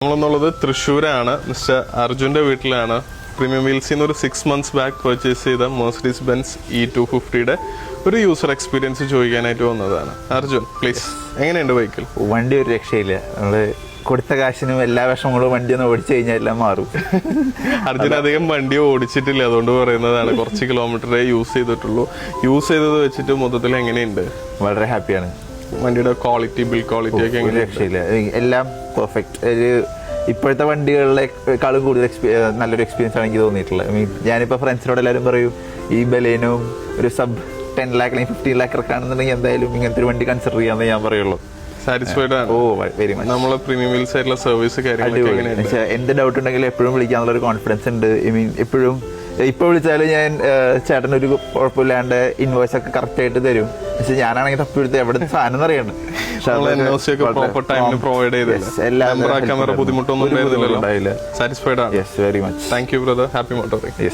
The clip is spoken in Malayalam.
നമ്മളെന്നുള്ളത് തൃശ്ശൂരാണ്. മിസ്റ്റർ അർജുന്റെ വീട്ടിലാണ്. പ്രീമിയം വീൽസിൽ നിന്ന് ഒരു 6 months ബാക്ക് പർച്ചേസ് ചെയ്ത മെർസിഡീസ് ബെൻസ് E250 ഒരു യൂസർ എക്സ്പീരിയൻസ് ചോദിക്കാനായിട്ട് വന്നതാണ്. അർജുൻ പ്ലീസ്, എങ്ങനെയുണ്ട് വെഹിക്കിൾ? വണ്ടി ഒരു രക്ഷയില്ല. നമ്മള് കൊടുത്ത കാശിനും എല്ലാ വിഷമങ്ങളും വണ്ടി ഒന്ന് ഓടിച്ചു കഴിഞ്ഞാൽ എല്ലാം മാറും. അർജുൻ അധികം വണ്ടി ഓടിച്ചിട്ടില്ല, അതുകൊണ്ട് പറയുന്നതാണ്. കുറച്ച് കിലോമീറ്ററേ യൂസ് ചെയ്തിട്ടുള്ളൂ. യൂസ് ചെയ്തത് വെച്ചിട്ട് മൊത്തത്തിൽ എങ്ങനെയുണ്ട്? വളരെ ഹാപ്പിയാണ്. വണ്ടിയുടെ ക്വാളിറ്റി, ബിൽഡ് ക്വാളിറ്റി ഒക്കെ ഒരു രക്ഷയില്ല. എല്ലാം പെർഫെക്റ്റ്. ഒരു ഇപ്പോഴത്തെ വണ്ടികളിലേക്കാളും കൂടുതൽ നല്ലൊരു എക്സ്പീരിയൻസ് ആണ് എനിക്ക് തോന്നിയിട്ടുള്ളത്. ഞാനിപ്പോൾ ഫ്രണ്ട്സിനോട് എല്ലാവരും പറയും, ഈ ബലേനും ഒരു സബ് 10 lakh അല്ലെങ്കിൽ 15 lakh ആണെന്നുണ്ടെങ്കിൽ എന്തായാലും ഇങ്ങനത്തെ ഒരു വണ്ടി കൺസിഡർ ചെയ്യാമെന്ന് ഞാൻ പറയുള്ളൂ. സാറ്റിസ്ഫൈഡ് ആണ്? ഓ, വെരി മച്ച്. നമ്മളെ പ്രീമിയം വീൽസ് ആയിട്ടുള്ള സർവീസ് കാര്യങ്ങളൊക്കെ എന്ത് ഡൗട്ട് ഉണ്ടെങ്കിലും എപ്പോഴും വിളിക്കാനുള്ള ഒരു കോൺഫിഡൻസ് ഉണ്ട്. എപ്പോഴും ഇപ്പൊ വിളിച്ചാലും ഞാൻ ചേട്ടനൊരു കുഴപ്പമില്ലാണ്ട് ഇൻവോയ്സ് ഒക്കെ കറക്റ്റ് ആയിട്ട് തരും. പക്ഷെ ഞാനാണെങ്കിൽ തപ്പിയെടുത്ത് എവിടെ സാധനം അറിയണം. ബുദ്ധിമുട്ടൊന്നും സാറ്റിസ്ഫൈഡ് ആണ്. Very much. Thank you brother. Happy motoring.